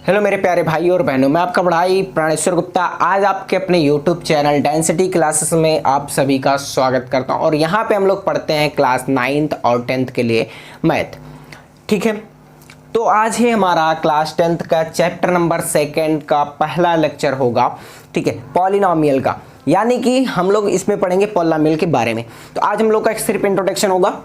Hello मेरे प्यारे भाई और बहनों, मैं आपका पढ़ाई प्राणेश्वर गुप्ता आज आपके अपने यूट्यूब चैनल डेंसिटी क्लासेस में आप सभी का स्वागत करता हूं। और यहाँ पे हम लोग पढ़ते हैं क्लास 9th और 10th के लिए मैथ। ठीक है, तो आज ही हमारा क्लास 10th का चैप्टर नंबर 2 का पहला लेक्चर होगा। ठीक है, पॉलिनोमियल का, यानी कि हम लोग इसमें पढ़ेंगे पॉलिनोमियल के बारे में। तो आज हम लोग का सिर्फ इंट्रोडक्शन होगा,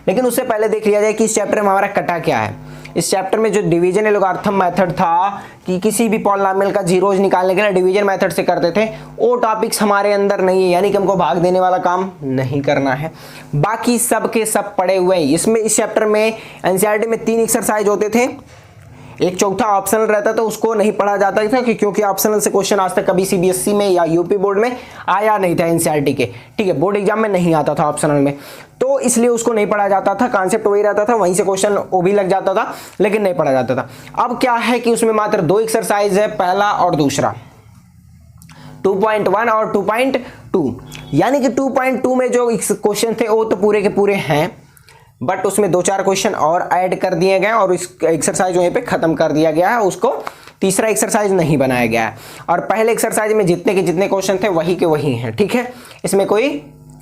लेकिन उससे पहले देख लिया जाए कि इस चैप्टर में हमारा कटा क्या है। इस चैप्टर में जो डिवीजन एल्गोरिथम मेथड था कि किसी भी पॉलिनोमियल का जीरोज निकालने के लिए डिवीजन मेथड से करते थे, वो टॉपिक्स हमारे अंदर नहीं है, यानी कि हमको भाग देने वाला काम नहीं करना है। बाकी सब के सब पढ़े हुए हैं। इसमें इस चैप्टर में एनसीईआरटी में 3 एक्सरसाइज होते थे, एक चौथा ऑप्शनल रहता था, उसको नहीं पढ़ा जाता था क्योंकि ऑप्शनल से क्वेश्चन आज तक कभी सीबीएसई में या यूपी बोर्ड में आया नहीं था एनसीईआरटी के। ठीक है, बोर्ड एग्जाम में नहीं आता था ऑप्शनल में, तो इसलिए उसको नहीं पढ़ा जाता था। कॉन्सेप्ट वही रहता था, वहीं से क्वेश्चन वो भी लग जाता था, लेकिन नहीं पढ़ा जाता था। अब क्या है कि उसमें मात्र 2 एक्सरसाइज है, पहला और दूसरा 2.1 और 2.2, यानी कि 2.2 में जो क्वेश्चन थे वो तो पूरे के पूरे हैं, बट उसमें 2-4 क्वेश्चन और ऐड कर दिए गए और इस एक्सरसाइज वहीं पे खत्म कर दिया गया है, उसको तीसरा एक्सरसाइज नहीं बनाया गया है। और पहले एक्सरसाइज में जितने के जितने क्वेश्चन थे वही के वही हैं। ठीक है, इसमें कोई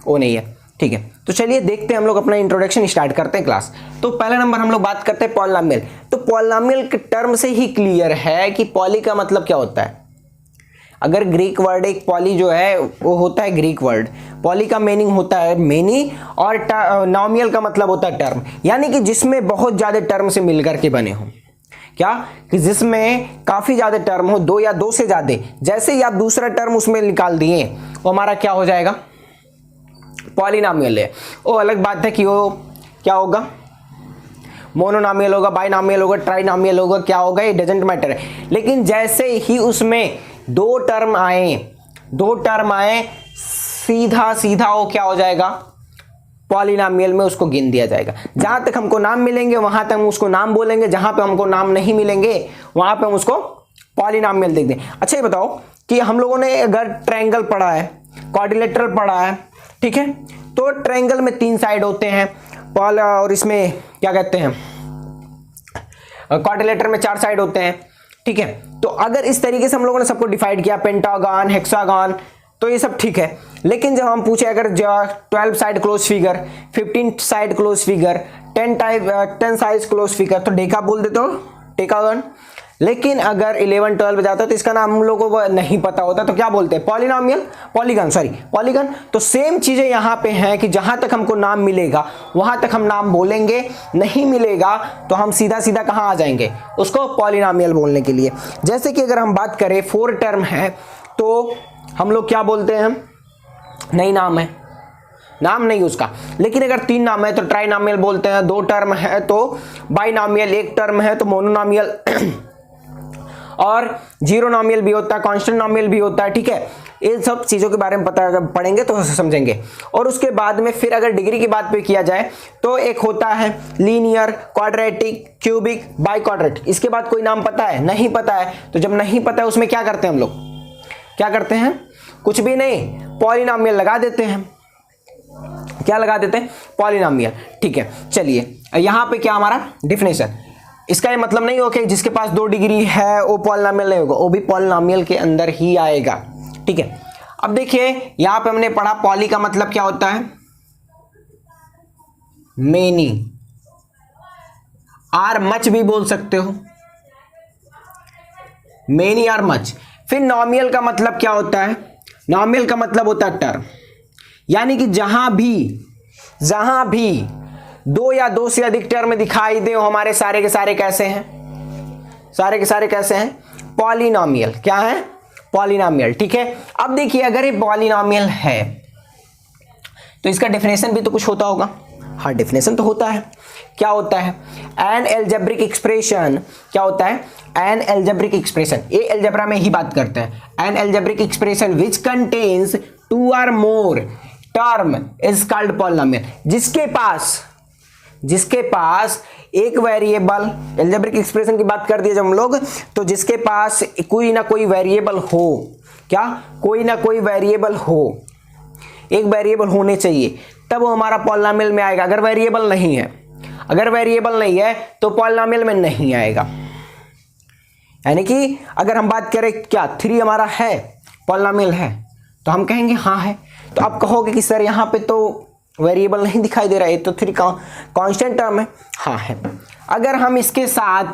वो नहीं है। ठीक है, तो चलिए देखते हैं, हम लोग अपना इंट्रोडक्शन स्टार्ट करते हैं क्लास। तो पहला नंबर हम लोग बात करते हैं पॉलिनोमियल। तो पॉलिनोमियल के टर्म से ही क्लियर है कि पॉली का मतलब क्या होता है। अगर ग्रीक वर्ड, एक पॉली जो है वो होता है ग्रीक वर्ड, पॉली का मीनिंग होता है मेनी, और नॉमियल का मतलब होता है टर्म, यानी कि जिसमें बहुत ज्यादा टर्म से मिलकर के बने हों। क्या कि जिसमें काफी ज्यादा टर्म हो, 2 या 2 से ज्यादा। जैसे ही आप दूसरा टर्म उसमें निकाल दिए, वो हमारा क्या हो जाएगा, पॉलिनोमियल है। वो अलग बात है कि वो क्या होगा, मोनोनोमियल होगा, बाइनोमियल होगा, ट्राइनोमियल होगा, क्या होगा ये डजेंट मैटर है। लेकिन जैसे ही उसमें 2 टर्म आए सीधा सीधा वो क्या हो जाएगा, पॉलिनोमियल में उसको गिन दिया जाएगा। जहां तक हमको नाम मिलेंगे वहां तक हम उसको नाम बोलेंगे, जहां पे हमको नाम नहीं मिलेंगे वहां पे हम उसको पॉलिनोमियल देख दें। अच्छा ये बताओ कि हम लोगों ने अगर ट्रायंगल पढ़ा है, क्वाड्रिलेटरल पढ़ा है, ठीक है, तो ट्रायंगल में 3 साइड होते हैं, और इसमें क्या कहते हैं, क्वाड्रिलेटरल में 4 साइड होते हैं। ठीक है, तो अगर इस तरीके से हम लोगों ने सबको डिवाइड किया, पेंटागन, हेक्सागन, तो ये सब ठीक है। लेकिन जब हम पूछे अगर 12 side close figure, 15 side close figure, 10 side close figure, तो डेका बोल देते हो, डेकागन। लेकिन अगर 11, 12 जाता है तो इसका नाम हम लोगों को नहीं पता होता, तो क्या बोलते हैं, पॉलिनोमियल, पॉलीगन। तो सेम चीजें यहाँ पे हैं कि जहां तक हमको नाम मिलेगा वहां तक हम नाम बोलेंगे, नहीं मिलेगा तो हम सीधा सीधा कहाँ आ जाएंगे, उसको पॉलिनोमियल बोलने के लिए। जैसे कि अगर हम बात करें 4 टर्म है तो हम लोग क्या बोलते हैं, नहीं नाम है, नाम नहीं उसका। लेकिन अगर 3 नाम है तो ट्राइनोमियल बोलते हैं, 2 टर्म है तो बाइनोमियल, 1 टर्म है तो मोनोनोमियल, और जीरो नॉमियल भी होता है, कांस्टेंट नॉमियल भी होता है। ठीक है, इन सब चीजों के बारे में पता पढ़ेंगे तो समझेंगे। और उसके बाद में फिर अगर डिग्री की बात पे किया जाए तो एक होता है लीनियर, क्वाड्रेटिक, क्यूबिक, बाइक्वाड्रेटिक। इसके बाद कोई नाम पता है, नहीं पता है। तो जब नहीं पता है उसमें क्या करते हैं हम लोग, क्या करते हैं, कुछ भी नहीं, पॉलिनोमियल लगा देते हैं। क्या लगा देते हैं, पॉलिनोमियल। ठीक है, चलिए यहां पे क्या हमारा डिफिनेशन, इसका ये मतलब नहीं हो कि जिसके पास 2 डिग्री है वो पॉलिनोमियल नहीं होगा, वो भी पॉलिनोमियल के अंदर ही आएगा। ठीक है, अब देखिए यहां पे हमने पढ़ा पॉली का मतलब क्या होता है, मेनी, आर मच भी बोल सकते हो, मेनी आर मच। फिर नॉमियल का मतलब क्या होता है, नॉमियल का मतलब होता है टर्म, यानी कि जहां भी 2 या 2 से अधिक टर्म दिखाई दे हमारे सारे के सारे कैसे हैं, सारे के सारे कैसे हैं, पॉलिनोमियल। क्या है, पॉलिनोमियल। ठीक है, अब देखिए अगर ये पॉलिनोमियल है तो इसका डेफिनेशन भी तो कुछ होता होगा। हाँ, डेफिनेशन तो होता है। क्या होता है, एन एल्जेब्रिक एक्सप्रेशन। क्या होता है, एन एल्जेब्रिक एक्सप्रेशन, ये एल्जेब्रा में ही बात करते हैं। An algebraic expression which contains 2 or more term is called polynomial. जिसके पास एक वेरिएबल, एल्जेब्रिक एक्सप्रेशन की बात कर दिए जब हम लोग, तो जिसके पास कोई ना कोई वेरिएबल हो, क्या, कोई ना कोई वेरिएबल हो, एक वेरिएबल होने चाहिए, तब वो हमारा पॉलिनोमियल में आएगा। अगर वेरिएबल नहीं है तो पॉलिनोमियल में नहीं आएगा। यानी कि अगर हम बात करें क्या 3 हमारा है, पॉलिनोमियल है, तो हम कहेंगे हाँ है। तो आप कहोगे कि सर यहाँ पे तो वेरिएबल नहीं दिखाई दे रहा है, तो 3 कांस्टेंट टर्म है। हाँ है। अगर हम इसके साथ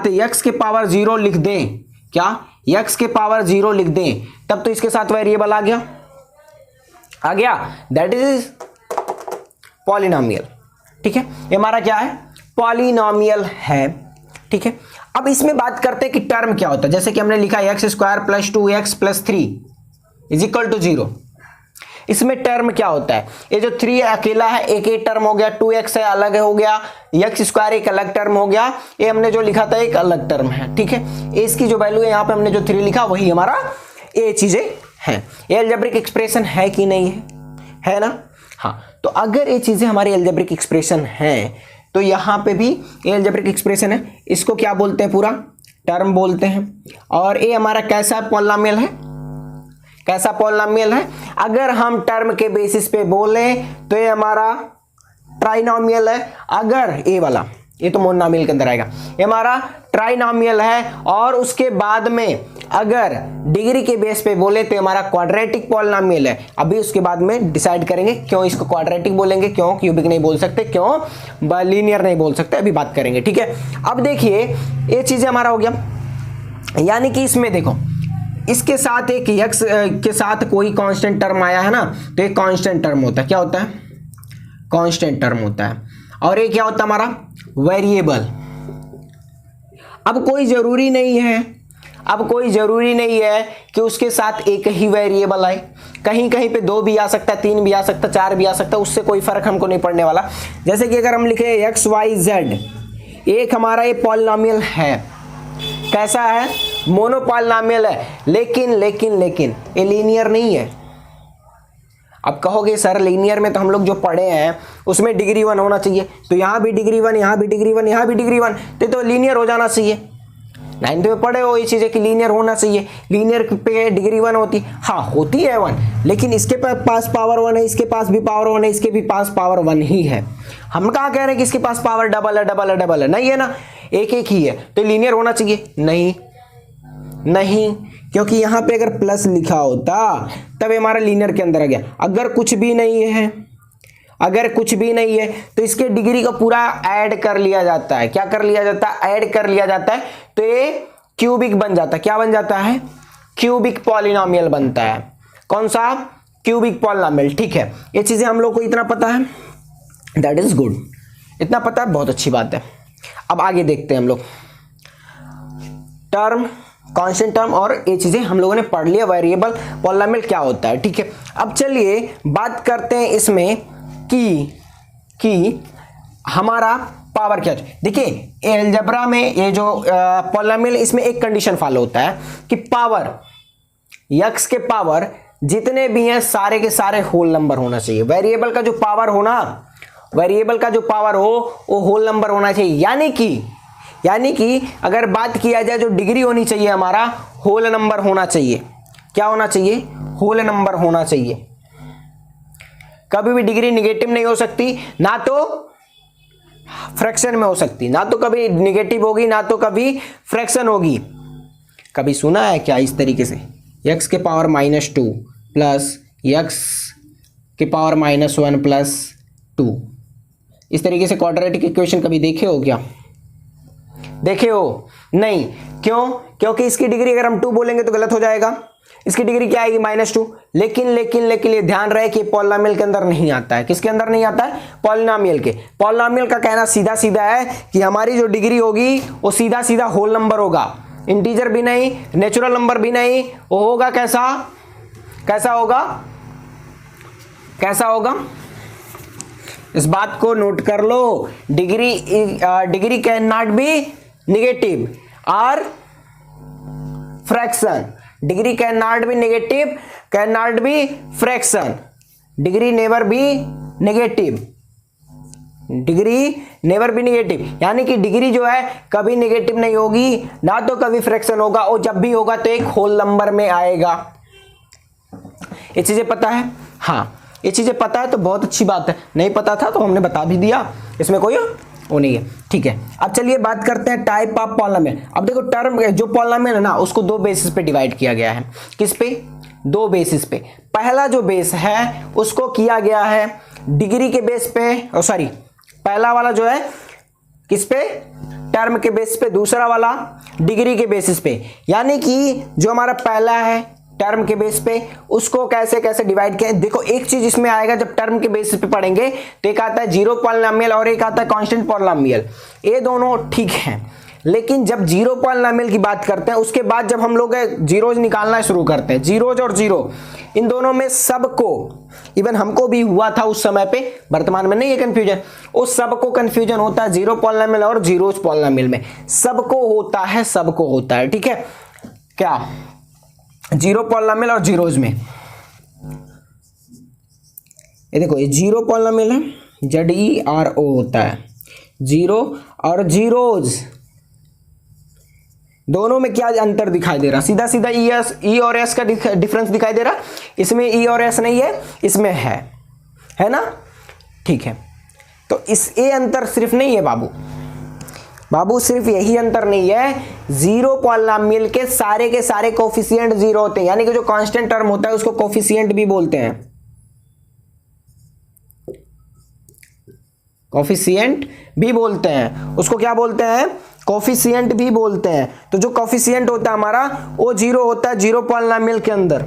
x के पावर 0 लिख दें, क्या x के पावर 0 लिख दें, तब तो इसके साथ वेरिएबल आ गया, दैट इज पॉलिनोमियल। ठीक है, ये हमारा क्या है, पॉलिनोमियल है। ठीक है, अब इसमें बात करते हैं कि टर्म क्या होता है। जैसे कि हमने लिखा x² + 2x + 3 = 0। इसमें टर्म क्या होता है, ये जो 3 अकेला है एक टर्म हो गया, 2x है अलग हो गया, x² एक अलग टर्म हो गया, ये हमने जो लिखा था एक अलग टर्म है। ठीक है, इसकी जो वैल्यू है यहाँ पे हमने जो 3 लिखा वही हमारा ये चीजें हैं। ये अलजेब्रिक एक्सप्रेशन है कि नहीं है ना। हाँ, तो अगर ये चीजें हमारी अलजेब्रिक एक्सप्रेशन है तो यहाँ पे भी ये अलजेब्रिक एक्सप्रेशन है, इसको क्या बोलते हैं, पूरा टर्म बोलते हैं। और ये हमारा कैसा पॉलिनोमियल है, कैसा पॉलिनोमियल है, अगर हम टर्म के बेसिस पे बोले तो ये हमारा ट्राइनोमियल है। अगर ये वाला, ये तो मोनोमियल के अंदर आएगा, ये हमारा ट्राइनोमियल है। और उसके बाद में अगर डिग्री के बेस पे बोले तो हमारा क्वाड्रेटिक पॉलिनोमियल है। अभी उसके बाद में डिसाइड करेंगे क्यों इसको क्वाड्रेटिक बोलेंगे, क्यों क्यूबिक नहीं बोल सकते, क्यों लीनियर नहीं बोल सकते, अभी बात करेंगे। ठीक है, अब देखिए ये चीजें हमारा हो गया, यानी कि इसमें देखो इसके साथ एक x के साथ कोई कांस्टेंट टर्म आया है ना, तो एक कांस्टेंट टर्म होता है, क्या होता है, कांस्टेंट टर्म होता है। और ये क्या होता है हमारा वेरिएबल। अब कोई जरूरी नहीं है कि उसके साथ एक ही वेरिएबल आए, कहीं कहीं पे 2 भी आ सकता है, 3 भी आ सकता है, 4 भी आ सकता है, उससे कोई फर्क हमको नहीं पड़ने वाला। जैसे कि अगर हम लिखे x y z, एक हमारा ये पॉलिनोमियल है, कैसा है, मोनोपॉलिनोमियल है, लेकिन ये लीनियर नहीं है। अब कहोगे सर लीनियर में तो हम लोग जो पढ़े हैं उसमें डिग्री 1 होना चाहिए, तो यहाँ भी डिग्री 1, यहाँ भी डिग्री 1, यहाँ भी डिग्री 1, तो लीनियर हो जाना चाहिए। 9th में पढ़े हो ये चीजें कि लीनियर होना चाहिए, लीनियर पे डिग्री 1 होती, हाँ होती है 1, लेकिन इसके पास पावर 1 है, इसके पास भी पावर 1 है, इसके भी पास पावर 1 ही है। हम कहाँ कह रहे हैं कि इसके पास पावर डबल है, नहीं है ना, एक ही है, तो लीनियर होना चाहिए, नहीं, क्योंकि यहां पे अगर प्लस लिखा होता तब हमारा लीनियर के अंदर आ गया। अगर कुछ भी नहीं है तो इसके डिग्री को पूरा ऐड कर लिया जाता है। क्या कर लिया जाता है, ऐड कर लिया जाता है, तो ये क्यूबिक बन जाता है। क्या बन जाता है, क्यूबिक पॉलिनोमियल बनता है। कौन सा, क्यूबिक पॉलिनोमियल। ठीक है, ये चीजें हम लोग को इतना पता है, दैट इज गुड, इतना पता है, बहुत अच्छी बात है। अब आगे देखते हैं हम लोग टर्म, कांस्टेंट टर्म, और ये चीजें हम लोगों ने पढ़ लिया, वेरिएबल पॉलिनोमियल क्या होता है। ठीक है, अब चलिए बात करते हैं इसमें कि हमारा पावर क्या है। देखिए अलजेब्रा में ये जो पॉलिनोमियल, इसमें एक कंडीशन फॉलो होता है कि पावर, x के पावर जितने भी हैं सारे के सारे होल नंबर होना चाहिए। वेरिएबल का जो पावर हो वो होल नंबर होना चाहिए। यानी कि अगर बात किया जाए जो डिग्री होनी चाहिए हमारा, होल नंबर होना चाहिए। क्या होना चाहिए, होल नंबर होना चाहिए। कभी भी डिग्री नेगेटिव नहीं हो सकती, ना तो फ्रैक्शन में हो सकती, ना तो कभी नेगेटिव होगी, ना तो कभी फ्रैक्शन होगी। कभी सुना है क्या इस तरीके से, x के पावर -2 प्लस x के पावर -1 प्लस 2, इस तरीके से क्वाड्रेटिक इक्वेशन कभी देखे हो क्या, देखे हो? नहीं। क्यों? क्योंकि इसकी डिग्री अगर हम 2 बोलेंगे तो गलत हो जाएगा, इसकी डिग्री क्या आएगी -2। लेकिन ये ध्यान रहे कि पॉलिनोमियल के अंदर नहीं आता है। किसके अंदर नहीं आता है, पॉलिनोमियल के। पॉलिनोमियल का कहना सीधा सीधा है कि हमारी जो डिग्री होगी वो सीधा सीधा होल नंबर होगा, इंटीजर भी नहीं, नेचुरल नंबर भी नहीं, वो होगा कैसा होगा, इस बात को नोट कर लो। Degree can not be negative और fraction, degree can not be negative, can not be fraction, degree never be negative, degree never be negative. यानी कि डिग्री जो है कभी नेगेटिव नहीं होगी, ना तो कभी फ्रैक्शन होगा, और जब भी होगा तो एक होल नंबर में आएगा। ये चीजें पता है? हाँ, ये चीजें पता है तो बहुत अच्छी बात है, नहीं पता था तो हमने बता भी दिया, इसमें कोई वो नहीं है। ठीक है, अब चलिए बात करते हैं टाइप ऑफ पॉलिनोमियल। अब देखो टर्म जो पॉलिनोमियल है ना उसको दो बेसिस पे डिवाइड किया गया है। किस पे? दो बेसिस पे। पहला जो बेस है उसको किया गया है डिग्री के बेस पे, सॉरी पहला वाला जो है किस पे? टर्म के बेस पे, दूसरा वाला डिग्री के बेसिस पे। यानी कि जो हमारा पहला है टर्म के बेस पे उसको कैसे कैसे डिवाइड किया। देखो एक चीज इसमें आएगा जब टर्म के बेसिस पे पढ़ेंगे तो एक आता है जीरो पॉलिनोमियल और एक आता है कांस्टेंट पॉलिनोमियल। ये दोनों ठीक हैं, लेकिन जब जीरो पॉलिनोमियल की बात करते हैं उसके बाद जब हम लोग जीरोज निकालना शुरू करते हैं, जीरोज और जीरो इन दोनों में सबको, इवन हमको भी हुआ था उस समय पे, वर्तमान में नहीं है कंफ्यूजन, उस सबको कंफ्यूजन होता है जीरो पॉलिनोमियल और जीरोज पॉलिनोमियल में। सबको होता है, सबको होता है, ठीक है क्या? जीरो पॉलिनोमियल और जीरोज में। ये देखो ये जीरो पॉलिनोमियल है, ZERO होता है जीरो, और जीरोज दोनों में क्या अंतर दिखाई दे रहा? सीधा सीधा ई और एस का डिफरेंस दिखाई दे रहा। इसमें ई और एस नहीं है, इसमें है ना? ठीक है, तो इस ये अंतर सिर्फ नहीं है बाबू, सिर्फ यही अंतर नहीं है, जीरो पॉलिनोमियल के सारे कोफिशिएंट जीरो होते हैं। यानी कि जो कांस्टेंट टर्म होता है उसको कोफिशिएंट भी बोलते हैं, कोफिशिएंट भी बोलते हैं। उसको क्या बोलते हैं? कोफिशिएंट भी बोलते हैं। तो जो कोफिशिएंट होता है हमारा वो जीरो होता है जीरो पॉलिनोमियल के अंदर।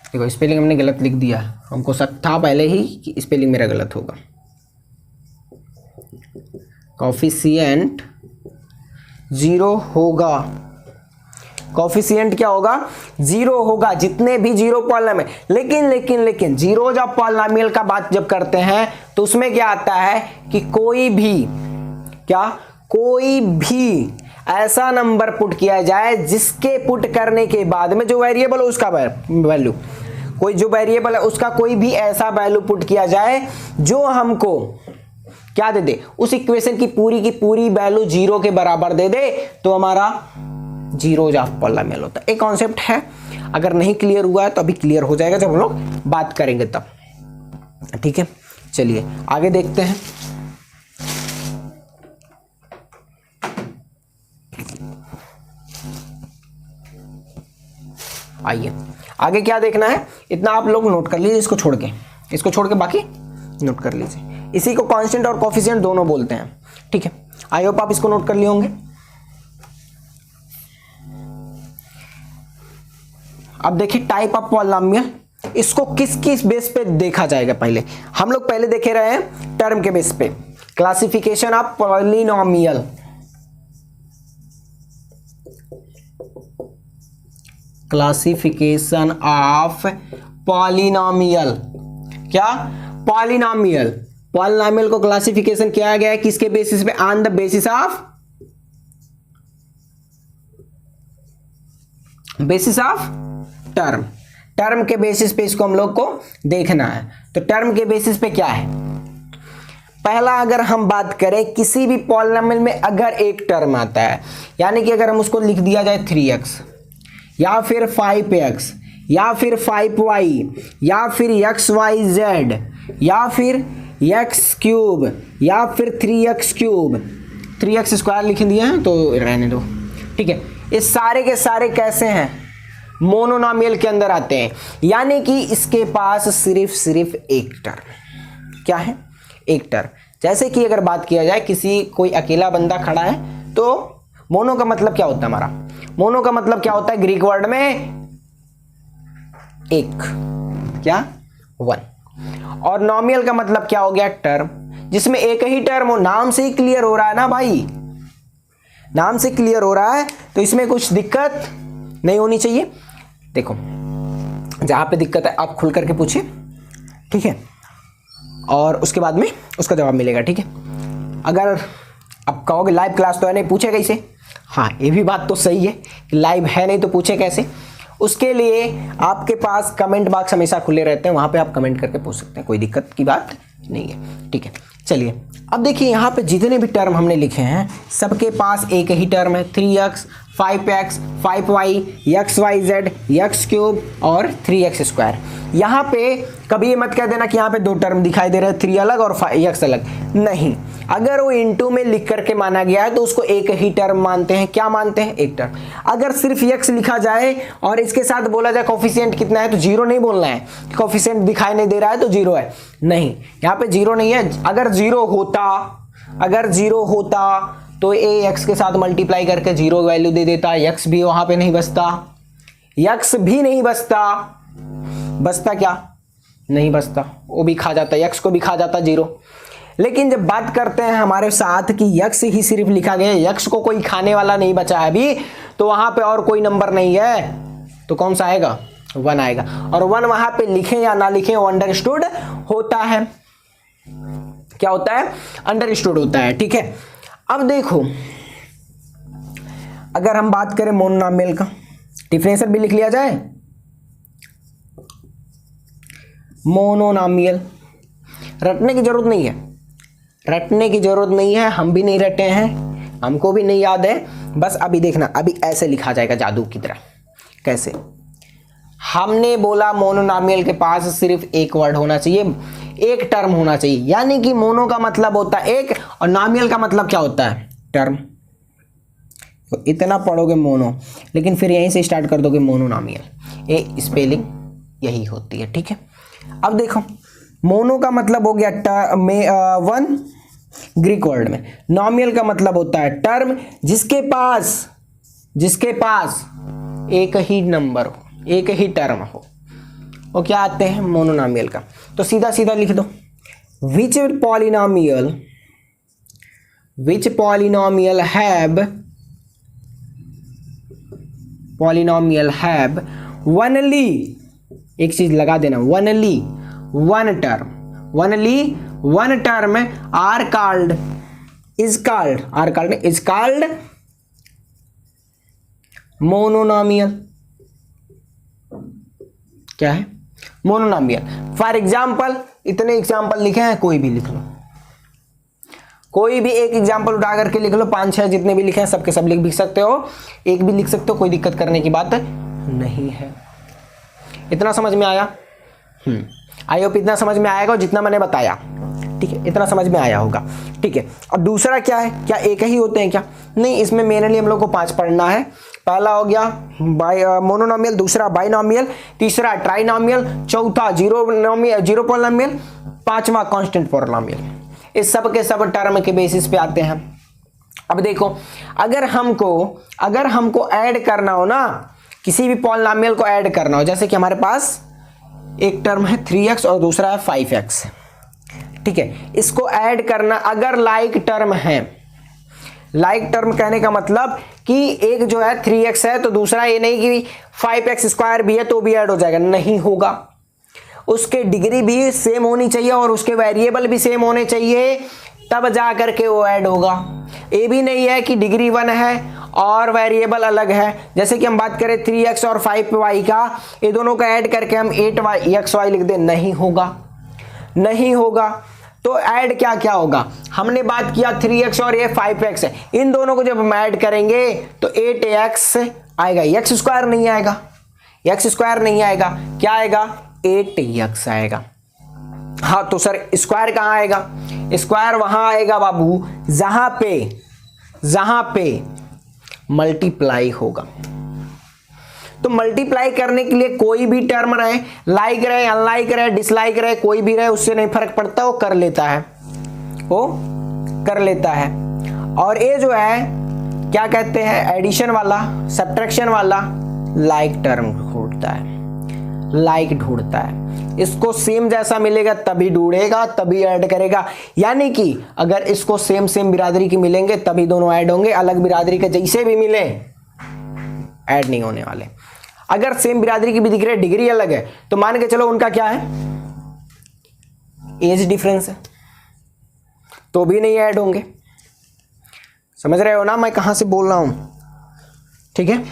देखो स्पेलिंग हमने गलत लिख दिया, हमको शक था पहले ही कि स्पेलिंग मेरा गलत होगा। कोफिशिएंट जीरो होगा, कोफिशिएंट क्या होगा? जीरो होगा जितने भी जीरो पॉलिनोमियल। लेकिन जीरोज ऑफ पॉलिनोमियल का बात जब करते हैं तो उसमें क्या आता है कि कोई भी ऐसा नंबर पुट किया जाए जिसके पुट करने के बाद में जो वेरिएबल है उसका वैल्यू, कोई जो वेरिएबल है उसका कोई भी ऐसा वैल्यू पुट किया जाए जो हमको क्या दे दे? उस इक्वेशन की पूरी वैल्यू जीरो के बराबर दे दे, तो हमारा जीरोज ऑफ पॉलिनोमियल होता है। एक कॉन्सेप्ट है, अगर नहीं क्लियर हुआ है तो अभी क्लियर हो जाएगा जब हम लोग बात करेंगे तब, ठीक है। चलिए आगे देखते हैं। आइए आगे क्या देखना है, इतना आप लोग नोट कर लीजिए, इसको छोड़ के बाकी नोट कर लीजिए। इसी को कांस्टेंट और कोफिशिएंट दोनों बोलते हैं, ठीक है। आई होप आप इसको नोट कर लिए होंगे। अब देखिए टाइप ऑफ पॉलिनोमियल, इसको किस बेस पे देखा जाएगा? पहले हम लोग देखे रहे हैं टर्म के बेस पे, classification of polynomial. Classification of polynomial, क्या? पॉलिनोमियल को क्लासिफिकेशन किया गया है किसके बेसिस पे? On the basis of term के बेसिस पे इसको हम लोग को देखना है। तो टर्म के बेसिस पे क्या है? पहला अगर हम बात करें किसी भी पॉलिनोमियल में अगर एक टर्म आता है, यानी कि अगर हम उसको लिख दिया जाए 3x या फिर 5x या फिर 5y या फिर xyz या फिर x क्यूब या फिर 3x क्यूब, 3x स्क्वायर लिख दिए हैं तो रहने दो, ठीक है। ये सारे के सारे कैसे हैं? मोनोनोमियल के अंदर आते हैं, यानी कि इसके पास सिर्फ एक टर्म, क्या है? एक टर्म। जैसे कि अगर बात किया जाए कोई अकेला बंदा खड़ा है तो मोनो का मतलब क्या होता है? हमारा मोनो का मतलब क्या होता है ग्रीक वर्ड में? एक, क्या? वन। और नोमियल का मतलब क्या हो गया? टर्म, जिसमें एक ही टर्म हो। नाम से ही क्लियर हो रहा है ना भाई, नाम से क्लियर हो रहा है, तो इसमें कुछ दिक्कत नहीं होनी चाहिए। देखो जहां पे दिक्कत है आप खुल करके पूछिए, ठीक है, और उसके बाद में उसका जवाब मिलेगा, ठीक है। अगर आप कहोगे लाइव क्लास तो है नहीं, पूछे कैसे? हाँ, ये भी बात तो सही है कि लाइव है नहीं तो पूछे कैसे। उसके लिए आपके पास कमेंट बॉक्स हमेशा खुले रहते हैं, वहां पे आप कमेंट करके पूछ सकते हैं, कोई दिक्कत की बात नहीं है, ठीक है। चलिए अब देखिए यहाँ पे जितने भी टर्म हमने लिखे हैं सबके पास एक ही टर्म है, 3x 5x 5y xyz x cube और 3x स्क्वायर। यहाँ पे कभी ये मत कह देना कि यहाँ पे दो टर्म दिखाई दे रहे हैं, 3 अलग और x अलग, नहीं। अगर वो इनटू में लिख करके माना गया है तो उसको एक ही टर्म मानते हैं। क्या मानते हैं? एक टर्म। अगर सिर्फ x लिखा जाए और इसके साथ बोला जाए कोफिशिएंट कितना है तो जीरो नहीं बोलना है, कोफिशिएंट दिखाई नहीं दे रहा है तो जीरो है, नहीं, यहाँ पे जीरो नहीं है। अगर जीरो होता तो a x के साथ मल्टीप्लाई करके जीरो वैल्यू दे देता, x भी वहां पे नहीं बचता, x भी नहीं बचता, बचता क्या? नहीं बचता, वो भी खा जाता, x को भी खा जाता जीरो। लेकिन जब बात करते हैं हमारे साथ कि x ही सिर्फ लिखा गया, x को कोई खाने वाला नहीं बचा है अभी, तो वहां पे और कोई नंबर नहीं है, तो कौन सा आएगा? 1 आएगा। और 1 वहां पे लिखें या ना लिखें वो अंडरस्टूड होता है। क्या होता है? अंडरस्टूड होता है, ठीक है। अब देखो, अगर हम बात करें मोनोनॉमियल का, डिफरेंशियल भी लिख लिया जाए। मोनोनॉमियल रटने की जरूरत नहीं है, रटने की जरूरत नहीं है, हम भी नहीं रटे हैं, हमको भी नहीं याद है। बस अभी देखना, अभी ऐसे लिखा जाएगा जादू की तरह। कैसे? हमने बोला मोनोनॉमियल के पास सिर्फ एक वर्ड होना चाहिए, एक टर्म होना चाहिए, यानी कि मोनो का मतलब होता है एक और नॉमियल का मतलब क्या होता है? टर्म। तो इतना पढ़ोगे मोनो, लेकिन फिर यहीं से स्टार्ट कर दोगे मोनोनॉमियल। ये स्पेलिंग यही होती है, ठीक है। अब देखो, मोनो का मतलब हो गया वन ग्रीक वर्ड में, नॉमियल का मतलब होता है टर्म जिसके पास एक ही नंबर हो, एक ही टर्म हो, वो क्या आते हैं? मोनोनॉमियल का। तो सीधा सीधा लिख दो, विच पॉलिनॉमियल हैव वनली, एक चीज लगा देना, only one term are called monomial. क्या है? मोनोनॉमियल। फॉर एग्जाम्पल, इतने एग्जाम्पल लिखे हैं, कोई भी लिख लो, कोई भी एक एग्जाम्पल उठा करके लिख लो, 5-6 जितने भी लिखे हैं सबके सब लिख भी सकते हो, एक भी लिख सकते हो, कोई दिक्कत करने की बात नहीं है। इतना समझ में आया? आई होप इतना समझ में आएगा जितना मैंने बताया, ठीक है, इतना समझ में आया होगा, ठीक है। और दूसरा क्या है? क्या एक ही होते हैं क्या? नहीं, इसमें मेनली हम लोग को 5 पढ़ना है। पहला हो गया मोनोनॉमियल, दूसरा बाइनॉमियल, तीसरा ट्राइनॉमियल, चौथा जीरो पॉलिनॉमियल, पांचवा कांस्टेंट पॉलिनॉमियल। इस सब के सब टर्म के बेसिस पे आते हैं। अब देखो, अगर हमको ऐड करना हो ना, किसी भी पॉलिनॉमियल को ऐड करना हो, जैसे कि हमारे पास एक टर्म है 3x और दूसरा है 5x, ठीक है, इसको ऐड करना, अगर लाइक टर्म है, लाइक टर्म कहने का मतलब कि एक जो है 3x है तो दूसरा ये नहीं कि 5x स्क्वायर भी है तो भी ऐड हो जाएगा, नहीं होगा। उसके डिग्री भी सेम होनी चाहिए और उसके वेरिएबल भी सेम होने चाहिए, तब जा करके वो ऐड होगा। ये भी नहीं है कि डिग्री 1 है और वेरिएबल अलग है, जैसे कि हम बात करें 3x और 5y का, ये दोनों का ऐड करके हम 8xy लिख दें, नहीं होगा। तो ऐड क्या क्या होगा? हमने बात किया 3x और ये 5x है, इन दोनों को जब हम ऐड करेंगे तो 8x आएगा, x स्क्वायर नहीं आएगा, क्या आएगा? 8x आएगा। हाँ, तो सर स्क्वायर कहाँ आएगा? स्क्वायर वहां आएगा बाबू जहां पे मल्टीप्लाई होगा। तो मल्टीप्लाई करने के लिए कोई भी टर्म रहे, लाइक रहे, अनलाइक रहे, डिसलाइक रहे, कोई भी रहे, उससे नहीं फर्क पड़ता, वो कर लेता है। और ये जो है क्या कहते हैं, एडिशन वाला, सब्ट्रैक्शन वाला, लाइक टर्म ढूंढता है। इसको सेम जैसा मिलेगा तभी ढूंढेगा, तभी ऐड करेगा। यानी कि अगर इसको सेम बिरादरी के मिलेंगे तभी दोनों ऐड होंगे, अलग बिरादरी के जैसे भी मिले ऐड नहीं होने वाले। अगर सेम बिरादरी की भी दिख रही है, डिग्री अलग है, तो मान के चलो उनका क्या है, एज डिफरेंस है, तो भी नहीं ऐड होंगे। समझ रहे हो ना मैं कहां से बोल रहा हूं? ठीक है,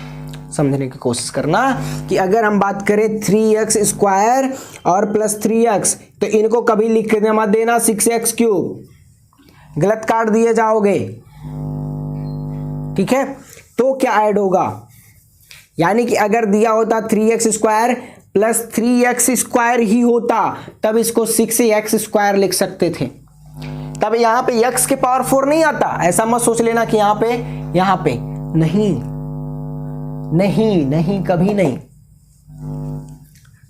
समझने की कोशिश करना कि अगर हम बात करें 3x स्क्वायर और प्लस 3x, तो इनको कभी लिख के मत देना 6x क्यूब, गलत काट दिए जाओगे। ठीक है, तो क्या ऐड होगा, यानी कि अगर दिया होता 3x² प्लस 3x² ही होता तब इसको 6x² लिख सकते थे। तब यहां पे x के पावर 4 नहीं आता, ऐसा मत सोच लेना कि यहां पे नहीं नहीं नहीं कभी नहीं,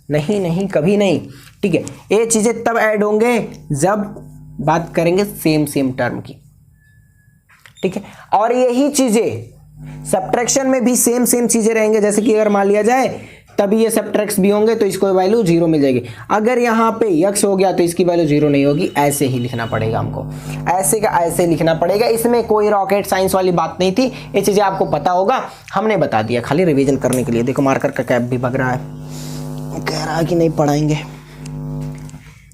नहीं नहीं कभी नहीं। ठीक है, ये चीजें तब ऐड होंगे जब बात करेंगे सेम टर्म की। ठीक है, और यही चीजें सब्ट्रैक्शन में भी सेम चीजें रहेंगे। जैसे कि अगर मान लिया जाए तभी ये सब्ट्रैक्ट्स भी होंगे तो इसको वैल्यू 0 मिल जाएगी। अगर यहाँ पे x हो गया तो इसकी वैल्यू 0 नहीं होगी, ऐसे ही लिखना पड़ेगा हमको, ऐसे का ऐसे लिखना पड़ेगा। इसमें कोई रॉकेट साइंस वाली बात नहीं थी, ये चीजें आपको पता होगा, हमने बता दिया खाली रिवीजन करने के लिए। देखो मार्कर का कैप भी भग रहा है, कह रहा है कि नहीं पढ़ाएंगे,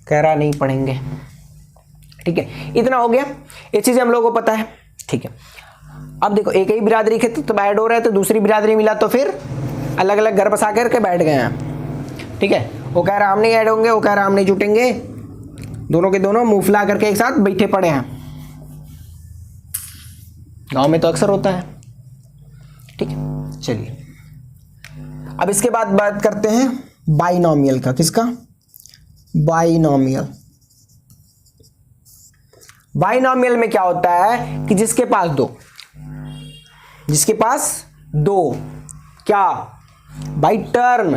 कह रहा नहीं पढ़ेंगे। ठीक है, इतना हो गया, ये चीजें हम लोगों को पता है। ठीक है, अब देखो एक ही बिरादरी के तो ऐड हो रहा है, तो दूसरी बिरादरी मिला तो फिर अलग अलग घर बसा करके बैठ गए हैं। ठीक है, वो कह रहा हम नहीं ऐड होंगे, वो कह रहा हम नहीं जुटेंगे, दोनों के दोनों मुंह फुला करके एक साथ बैठे पड़े हैं। गांव में तो अक्सर होता है। ठीक है, चलिए अब इसके बाद बात करते हैं बाइनोमियल का। किसका? बाइनोमियल। बाइनोमियल में क्या होता है कि जिसके पास दो क्या बाई टर्म,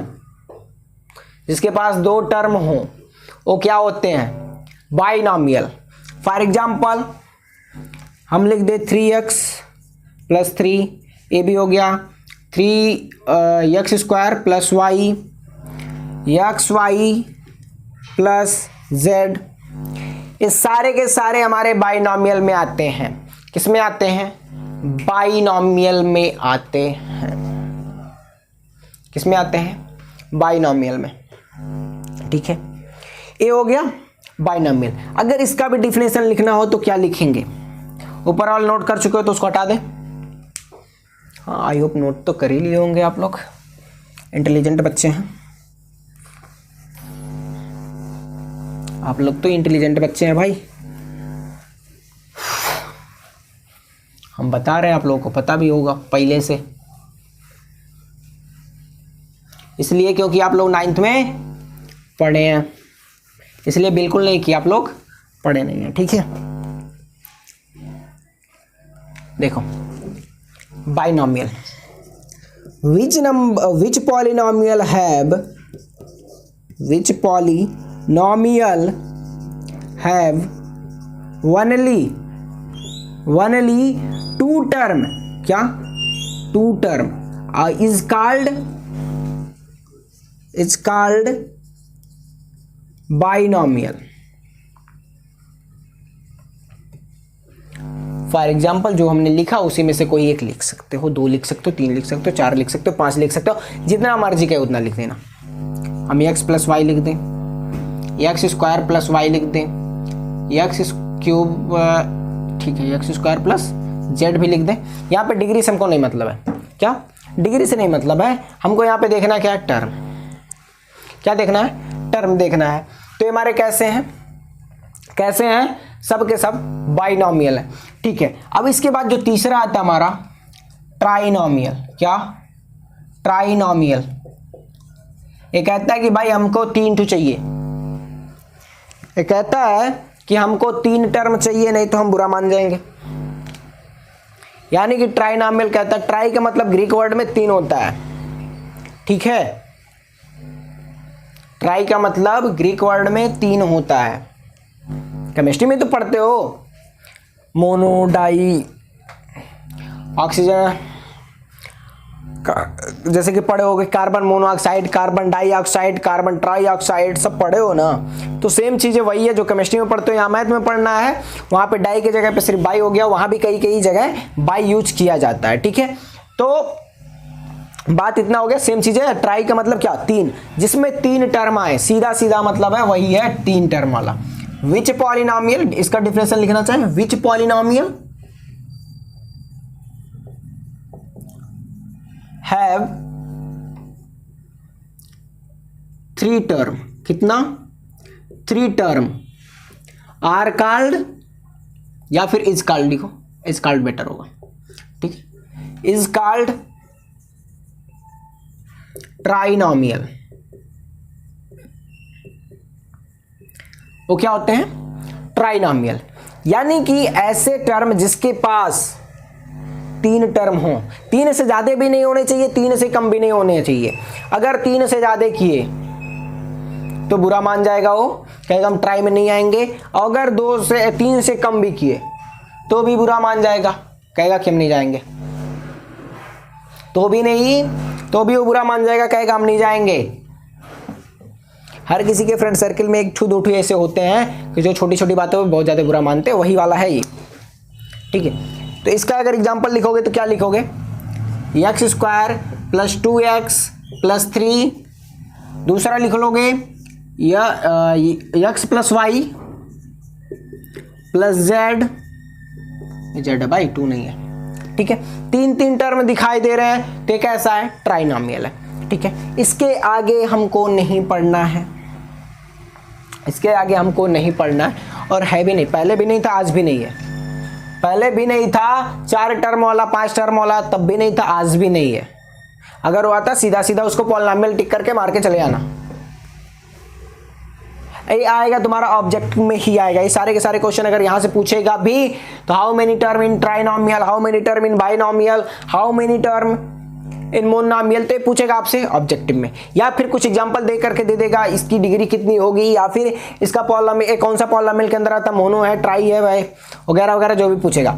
जिसके पास दो टर्म हो वो क्या होते हैं? बाइनोमियल। फॉर एग्जाम्पल हम लिख दे 3x प्लस 3, ये भी हो गया 3x² plus y, xy plus z। ये सारे के सारे हमारे बाइनोमियल में आते हैं। किस में आते हैं? बाइनोमियल में आते हैं। किस में आते हैं? बाइनोमियल में। ठीक है, ये हो गया बाइनोमियल। अगर इसका भी डिफिनेशन लिखना हो तो क्या लिखेंगे? ऊपर वाला नोट कर चुके हो तो उसको हटा दें। हाँ, आई होप नोट तो कर ही लिए होंगे आप लोग, इंटेलिजेंट बच्चे हैं आप लोग, तो इंटेलिजेंट बच्चे हैं भाई। हम बता रहे हैं, आप लोगों को पता भी होगा पहले से, इसलिए क्योंकि आप लोग 9th में पढ़े हैं, इसलिए बिल्कुल नहीं कि आप लोग पढ़े नहीं हैं। ठीक है, देखो binomial, which polynomial have only two term, क्या? two term is called binomial। For example जो हमने लिखा उसी में से कोई एक लिख सकते हो, 2 लिख सकते हो, 3 लिख सकते हो, 4 लिख सकते हो, 5 लिख सकते हो, जितना मर्जी का उतना लिख देना। हम x प्लस वाई लिख दें, x² प्लस वाई लिख दें, x³ ठीक है, x² प्लस z भी लिख दें। यहाँ पे डिग्री से हमको नहीं मतलब है। क्या? डिग्री से नहीं मतलब है, हमको यहाँ पे देखना क्या है? टर्म। क्या देखना है? टर्म देखना है। तो ये हमारे कैसे हैं? सब के सब बाइनोमियल है। ठीक है, अब इसके बाद जो तीसरा आता है हमारा ट्राइनोमियल। क्या? ट्राइनोमियल। ये कहता है कि भाई हमको 3 चाहिए, ये कहता है कि हमको 3 टर्म चाहिए, नहीं तो हम बुरा मान जाएंगे। यानी कि ट्राइनोमियल कहता है, ट्राई का मतलब ग्रीक वर्ड में 3 होता है। ठीक है, ट्राई का मतलब ग्रीक वर्ड में 3 होता है। केमिस्ट्री में तो पढ़ते हो, मोनो, डाई, ऑक्सीजन, जैसे कि पढ़े होगे carbon monoxide, carbon dioxide, carbon trioxide, सब पढ़े हो ना। तो सेम चीजें वही है जो केमिस्ट्री में पढ़ते हो, यहाँ मैथ में पढ़ना है। वहां पे डाई की जगह पे सिर्फ बाई हो गया, वहां भी कई जगह बाई यूज किया जाता है। ठीक है, तो बात इतना हो गया। सेम चीज है, ट्राई का मतलब क्या? 3, जिसमें 3 टर्म आए, सीधा मतलब है वही है 3 टर्म वाला। विच पॉलिनोमियल, इसका डिफिनेशन लिखना चाहे, विच पॉलिनोमियल हैव 3 टर्म। कितना? 3 टर्म आर कॉल्ड, या फिर इज कॉल्ड लिखो, इज कॉल्ड बेटर होगा। ठीक है, इज कॉल्ड ट्राइनोमियल। वो क्या होते हैं? ट्राइनोमियल, यानी कि ऐसे टर्म जिसके पास 3 टर्म हो, 3 से ज्यादा भी नहीं होने चाहिए, 3 से कम भी नहीं होने चाहिए। अगर 3 से ज्यादा किए तो बुरा मान जाएगा, वो कहेगा हम ट्राई में नहीं आएंगे। अगर 3 से कम भी किए तो भी बुरा मान जाएगा, कहेगा कि हम नहीं जाएंगे। तो भी वो बुरा मान जाएगा, कहेगा हम नहीं जाएंगे। हर किसी के फ्रेंड सर्किल में 1 2 ऐसे होते हैं कि जो छोटी छोटी बातों पे बहुत ज्यादा बुरा मानते हैं, वही वाला है ये। ठीक है, तो इसका अगर एग्जांपल लिखोगे तो क्या लिखोगे? x² + 2x + 3। दूसरा लिख लोगे x + y + z है भाई, 2 नहीं है। ठीक है, 3 टर्म दिखाई दे रहे हैं, तो कैसा है? ट्राइनोमियल है। ठीक है, इसके आगे हमको नहीं पढ़ना है, इसके आगे हमको नहीं पढ़ना है, और है भी नहीं, पहले भी नहीं था, आज भी नहीं है। पहले भी नहीं था 4 टर्म वाला, 5 टर्म वाला, तब भी नहीं था, आज भी नहीं है। अगर वो आता सीधा सीधा उसको पॉलिनोमियल टिक करके मार के चले आना। ये आएगा तुम्हारा ऑब्जेक्टिव में ही आएगा। ये सारे के सारे क्वेश्चन अगर यहां से पूछेगा भी तो how many term in trinomial, how many term in binomial, how many term in monomial, तो पूछेगा आपसे ऑब्जेक्टिव में। या फिर कुछ एग्जांपल दे करके दे देगा, इसकी डिग्री कितनी होगी, या फिर इसका पॉलिनोमियल कौन सा पॉलिनोमियल के अंदर आता, मोनो है, ट्राई है भाई, वगैरह वगैरह जो भी पूछेगा।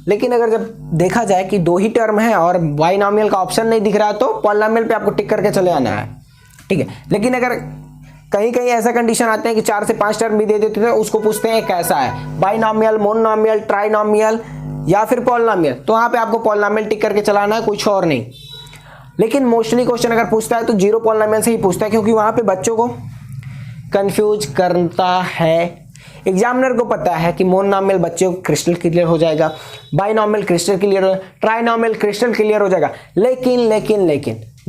लेकिन अगर जब देखा जाए कि 2 ही टर्म है और बाइनोमियल का ऑप्शन नहीं दिख रहा, तो पॉलिनोमियल पे आपको टिक करके चले आना है। ठीक है, लेकिन अगर कहीं कहीं ऐसा कंडीशन आते हैं कि 4 से 5 टर्म भी दे देते हैं, उसको पूछते हैं कैसा है, बाइनोमियल, मोनोमियल, ट्राइनोमियल या फिर पॉलिनोमियल, तो वहां पे आपको पॉलिनोमियल टिक करके चलाना है, कुछ और नहीं। लेकिन मोस्टली क्वेश्चन अगर पूछता है तो 0 पॉलिनोमियल से ही पूछता है, क्योंकि वहां पे बच्चों को कंफ्यूज करता है। एग्जामिनर को पता है कि मोनोमियल बच्चों को क्रिस्टल क्लियर हो जाएगा, बाइनोमियल क्रिस्टल क्लियर हो, ट्राइनोमियल क्रिस्टल क्लियर हो जाएगा। लेकिन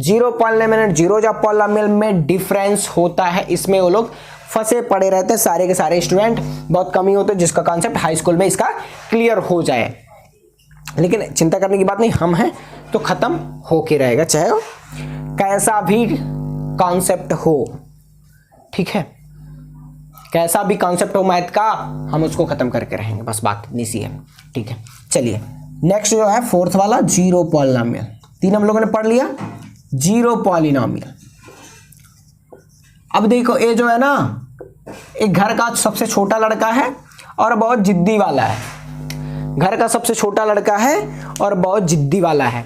0 पॉलिनोमियल, 0 जब पॉलिनोमियल में डिफरेंस होता है, इसमें वो लोग फंसे पड़े रहते हैं सारे के सारे स्टूडेंट, बहुत कम ही होते हैं जिसका कॉन्सेप्ट हाई स्कूल में इसका क्लियर हो जाए। लेकिन चिंता करने की बात नहीं, हम हैं तो खत्म होके रहेगा, चाहे वो कैसा भी कॉन्सेप्ट हो। ठीक है, कैसा भी कॉन्सेप्ट हो मैथ का, हम उसको खत्म करके रहेंगे, बस बात इतनी सी है। ठीक है, चलिए नेक्स्ट जो है 4th वाला 0 पॉलिनोमियल। 3 हम लोगों ने पढ़ लिया, 0 पॉलिनोमियल। अब देखो ये जो है ना, एक घर का सबसे छोटा लड़का है और बहुत जिद्दी वाला है। घर का सबसे छोटा लड़का है और बहुत जिद्दी वाला है।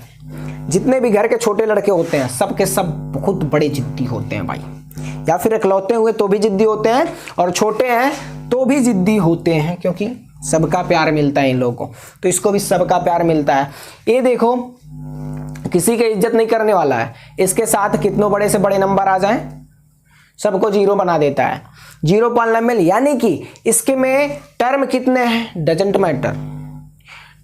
जितने भी घर के छोटे लड़के होते हैं सब के सब बहुत बड़े जिद्दी होते हैं भाई, या फिर इकलौते हुए तो भी जिद्दी होते हैं, और छोटे हैं तो भी जिद्दी होते हैं, क्योंकि सबका प्यार मिलता है इन लोगों को, तो इसको भी सबका प्यार मिलता है। ये देखो किसी की इज्जत नहीं करने वाला है, इसके साथ कितनों बड़े से बड़े नंबर आ जाएं सबको 0 बना देता है। 0 पॉलिनोमियल यानी कि इसके में टर्म कितने हैं डजंट मैटर,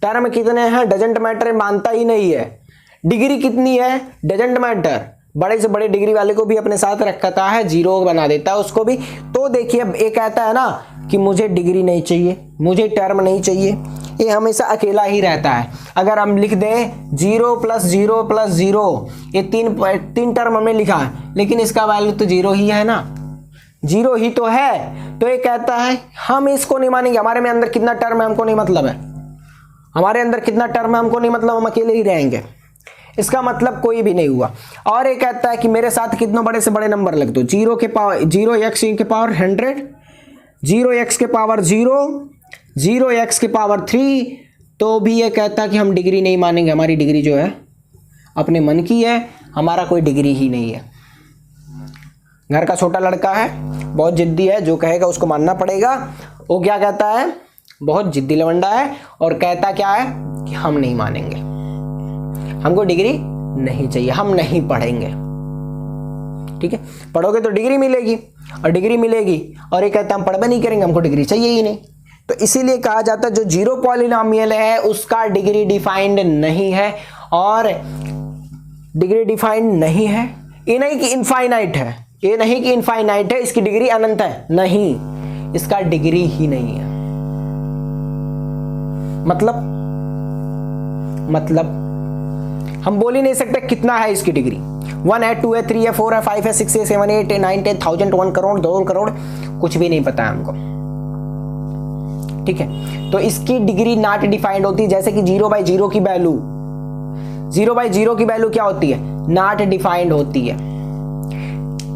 टर्म कितने हैं डजंट मैटर, मानता ही नहीं है। डिग्री कितनी है डजंट मैटर, बड़े से बड़े डिग्री वाले को भी अपने साथ रखता है, 0 बना देता है उसको भी। तो देखिए अब ये कहता है ना कि मुझे डिग्री नहीं चाहिए, मुझे टर्म नहीं चाहिए, ये हमेशा अकेला ही रहता है। अगर हम लिख दें 0 + 0 + 0, ये 3 टर्म हमने लिखा है, लेकिन इसका वैल्यू तो 0 ही है ना, 0 ही तो है। तो ये कहता है हम इसको नहीं मानेंगे, हमारे में अंदर कितना टर्म है हमको नहीं मतलब है, हमारे अंदर कितना टर्म है हमको नहीं मतलब, हम अकेले ही रहेंगे, इसका मतलब कोई भी नहीं हुआ। और ये कहता है कि मेरे साथ कितने बड़े से बड़े नंबर लग दो, 0 x की पावर 100, 0x की पावर 0, 0x की पावर 3, तो भी ये कहता है कि हम डिग्री नहीं मानेंगे, हमारी डिग्री जो है अपने मन की है, हमारा कोई डिग्री ही नहीं है। घर का छोटा लड़का है, बहुत जिद्दी है, जो कहेगा उसको मानना पड़ेगा। वो क्या कहता है, बहुत जिद्दी लवंडा है, और कहता क्या है कि हम नहीं मानेंगे, हमको डिग्री नहीं चाहिए, हम नहीं पढ़ेंगे। ठीक है, पढ़ोगे तो डिग्री मिलेगी, और डिग्री मिलेगी, और ये कहता है हम पढ़ भी नहीं करेंगे, हमको डिग्री चाहिए ही नहीं। तो इसीलिए कहा जाता है जो 0 पॉलिनोमियल है उसका डिग्री डिफाइंड नहीं है, और डिग्री डिफाइंड नहीं है, ये नहीं कि इनफाइनाइट है, ये नहीं कि इनफाइनाइट है, इसकी डिग्री अनंत है, नहीं, इसका डिग्री ही नहीं है। मतलब हम बोल ही नहीं सकते कितना है इसकी डिग्री, 1 है, 2 है, 3 है, 4 है, 5 है, 6 है, 7 है, 8 है, 9 है, 1000, 1 करोड़, 2 करोड़, कुछ भी नहीं पता है हमको। ठीक है, तो इसकी डिग्री नॉट डिफाइंड होती है। जैसे कि 0/0 की वैल्यू, 0/0 की वैल्यू क्या होती है, नॉट डिफाइंड होती है,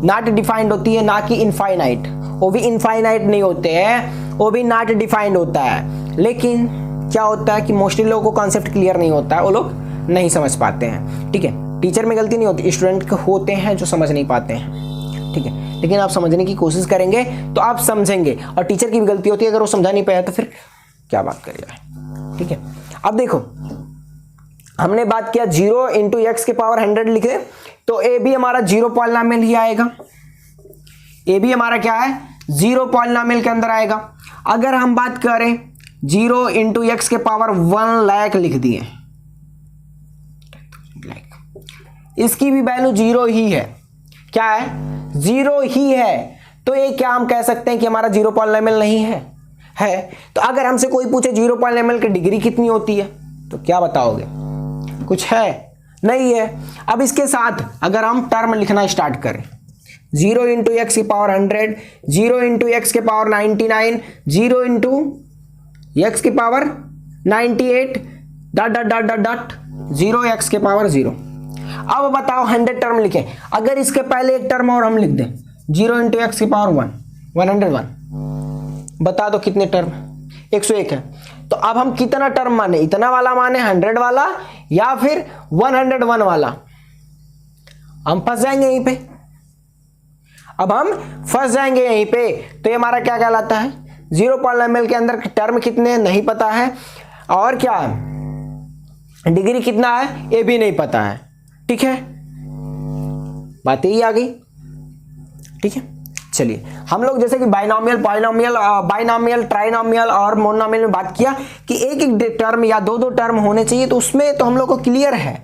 नॉट डिफाइंड होती है, ना कि इनफाइनाइट। वो भी इनफाइनाइट नहीं होते हैं, वो भी नॉट डिफाइंड होता है। लेकिन क्या होता है कि मोस्टली लोगों को कॉन्सेप्ट क्लियर नहीं होता है, वो लोग नहीं समझ पाते हैं। ठीक है, टीचर में गलती नहीं होती, स्टूडेंट होते हैं जो समझ नहीं पाते हैं। ठीक है, लेकिन आप समझने की कोशिश करेंगे तो आप समझेंगे, और टीचर की भी गलती होती है, अगर वो समझा नहीं पाया तो फिर क्या बात करेगा। ठीक है, अब देखो हमने बात किया 0 × x के पावर 100 लिखे, तो ए भी हमारा 0 पॉलिनोमियल ही आएगा। ए भी हमारा क्या है, 0 पॉलिनोमियल के अंदर आएगा। अगर हम बात करें 0 × x के पावर 1 लाख लिख दिए, इसकी भी वैल्यू 0 ही है। क्या है, 0 ही है। तो ये क्या हम कह सकते हैं कि हमारा 0 पॉलिनोमियल नहीं है। तो अगर हमसे कोई पूछे 0 पॉलिनोमियल की डिग्री कितनी होती है, तो क्या बताओगे, कुछ है नहीं है। अब इसके साथ अगर हम टर्म लिखना स्टार्ट करें, 0 × x की पावर 100, 0 × x के पावर 99, 0 × x की पावर 98, डॉट 0 x के पावर 0। अब बताओ 100 टर्म लिखें, अगर इसके पहले एक टर्म और हम लिख दें 0 × x की पावर 1, 101, बता दो कितने टर्म, 101 है। तो अब हम कितना टर्म माने, इतना वाला माने 100 वाला या फिर 101 वाला, हम फंस जाएंगे यहीं पे। अब हम फंस जाएंगे यहीं पे। तो ये हमारा क्या कहलाता है, 0 पॉलिनोमियल के अंदर टर्म कितने नहीं पता है, और क्या डिग्री कितना है ये भी नहीं पता है। ठीक है, बात यही आ गई। ठीक है, चलिए हम लोग जैसे कि बाइनोमियल, बाइनोमियल, ट्राइनोमियल और मोनोमियल में बात किया कि एक एक टर्म या दो टर्म होने चाहिए, तो उसमें तो हम लोग को क्लियर है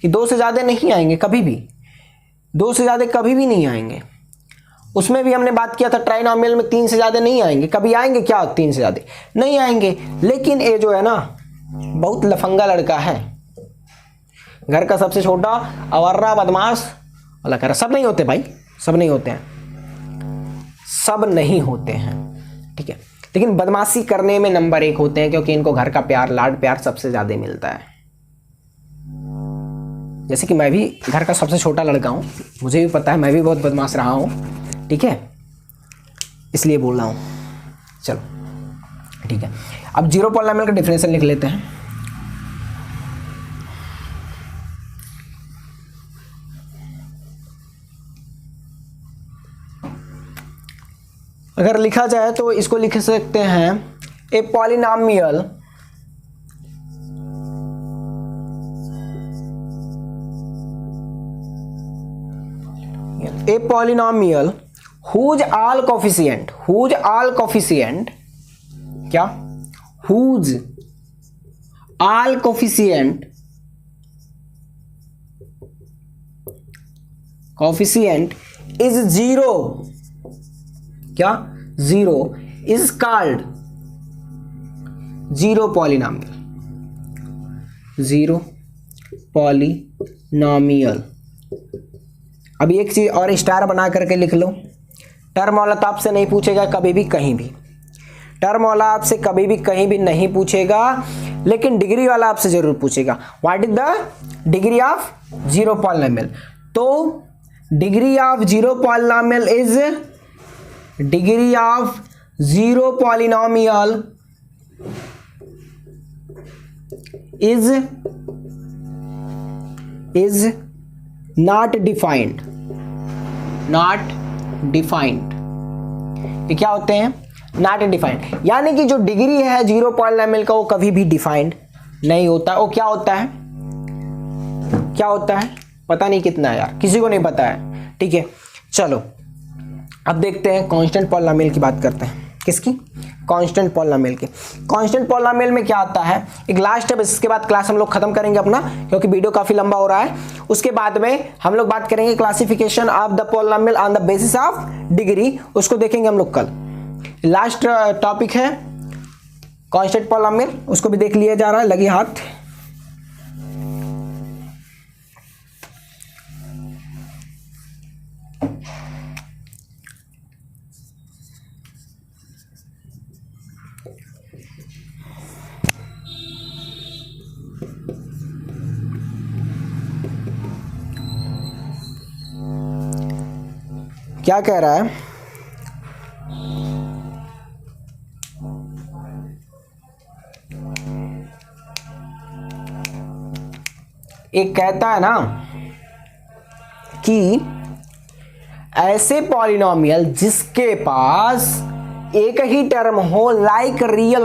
कि 2 से ज़्यादा नहीं आएंगे कभी भी, 2 से ज़्यादा कभी भी नहीं आएंगे। उसमें भी हमने बात किया था ट्राइनोमियल में 3 से ज़्यादा नहीं आएंगे, कभी आएंगे क्या 3 से ज़्यादा नहीं आएंगे। लेकिन ये जो है ना बहुत लफंगा लड़का है, घर का सबसे छोटा, अवर्रा, बदमाश वाला कह रहा। सब नहीं होते भाई, सब नहीं होते हैं, सब नहीं होते हैं। ठीक है, लेकिन बदमाशी करने में नंबर 1 होते हैं, क्योंकि इनको घर का प्यार, लाड प्यार सबसे ज्यादा मिलता है। जैसे कि मैं भी घर का सबसे छोटा लड़का हूं, मुझे भी पता है मैं भी बहुत बदमाश रहा हूं। ठीक है, इसलिए बोल रहा हूं। चलो ठीक है, अब 0 पॉलिनोमियल का डिफरेंशियल लिख लेते हैं। अगर लिखा जाए तो इसको लिख सकते हैं a polynomial whose all coefficient, क्या, whose all coefficient is 0, क्या 0 is called 0 polynomial, 0 polynomial। अब एक चीज और स्टार बना करके लिख लो, टर्म वाला तो आपसे नहीं पूछेगा कभी भी कहीं भी, टर्म वाला आपसे कभी भी कहीं भी नहीं पूछेगा, लेकिन डिग्री वाला आपसे जरूर पूछेगा। What is the degree of 0 polynomial. तो degree of 0 polynomial is, degree of 0 polynomial is not defined, not defined। ये क्या होते हैं, नॉट डिफाइंड। यानी कि जो डिग्री है 0 पॉलिनोमियल का वो कभी भी डिफाइंड नहीं होता। वो क्या होता है, क्या होता है पता नहीं कितना है यार, किसी को नहीं पता है। ठीक है, चलो अब देखते हैं कांस्टेंट पॉलिनोमियल की बात करते हैं। किसकी, कांस्टेंट पॉलिनोमियल की। कांस्टेंट पॉलिनोमियल में क्या आता है, एक लास्ट है, इसके बाद क्लास हम लोग खत्म करेंगे अपना, क्योंकि वीडियो काफी लंबा हो रहा है। उसके बाद में हम लोग बात करेंगे classification of the polynomial on the basis of degree, उसको देखेंगे हम लोग कल। लास्ट टॉपिक है कांस्टेंट पॉलिनोमियल, उसको भी देख लिया जा रहा है, लगी हाथ। क्या कह रहा है, एक कहता है ना कि ऐसे पॉलिनोमियल जिसके पास एक ही टर्म हो, लाइक रियल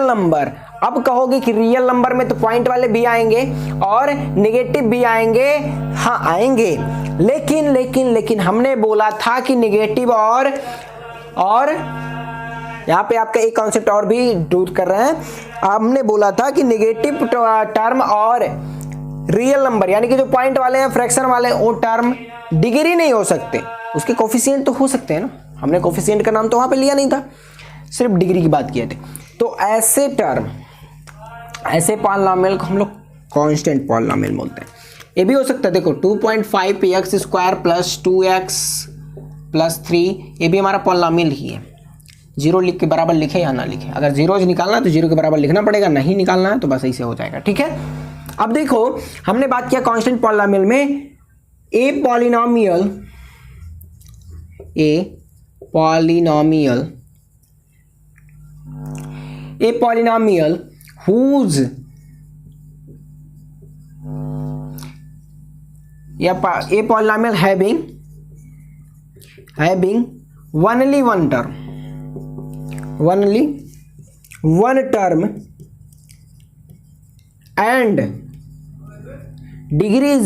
नंबर। अब कहोगे कि रियल नंबर में तो पॉइंट वाले भी आएंगे और नेगेटिव भी आएंगे, हाँ आएंगे, लेकिन हमने बोला था कि नेगेटिव और यहाँ पे आपका एक कॉन्सेप्ट और भी दूर कर रहे हैं। हमने बोला था कि नेगेटिव टर्म और रियल नंबर यानी कि जो पॉइंट वाले हैं, फ्रैक्शन वाले, वो टर्म डिग्री नहीं हो सकते, उसके कोफिशिएंट तो हो सकते हैं ना। हमने कोफिशिएंट का नाम तो वहां पे लिया नहीं था, सिर्फ डिग्री की बात किए थे। तो ऐसे टर्म, ऐसे पॉलिनोमियल को हम लोग कांस्टेंट पॉलिनोमियल बोलते हैं। ये भी हो सकता है, देखो 2.5x² प्लस 2x प्लस 3, ये भी हमारा पॉलिनोमियल ही है। जीरो लिख के बराबर लिखे या ना लिखे, अगर जीरो निकालना है तो जीरो के बराबर लिखना पड़ेगा, नहीं निकालना है तो बस ऐसे हो जाएगा, ठीक है। अब देखो हमने बात किया कांस्टेंट पॉलिनोमियल में, a polynomial whose a polynomial having only one term and degree is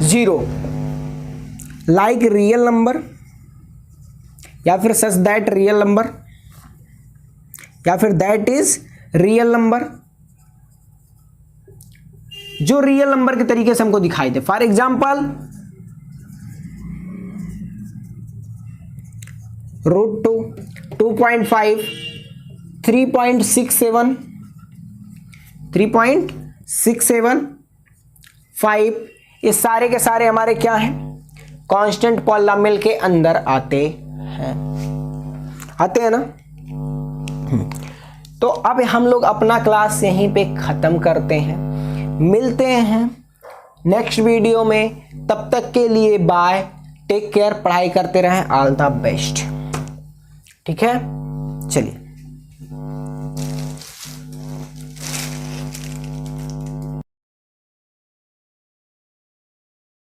zero like real number या फिर such that real number या फिर that is real number, जो रियल नंबर के तरीके से हमको दिखाई दे। फॉर एग्जाम्पल √2, 2.5, 3.67, 3.675, ये सारे के सारे हमारे क्या हैं, कांस्टेंट पॉलिनोमियल के अंदर आते हैं ना। तो अब हम लोग अपना क्लास यहीं पे खत्म करते हैं, मिलते हैं नेक्स्ट वीडियो में। तब तक के लिए बाय, टेक केयर, पढ़ाई करते रहें, ऑल द बेस्ट, ठीक है। चलिए।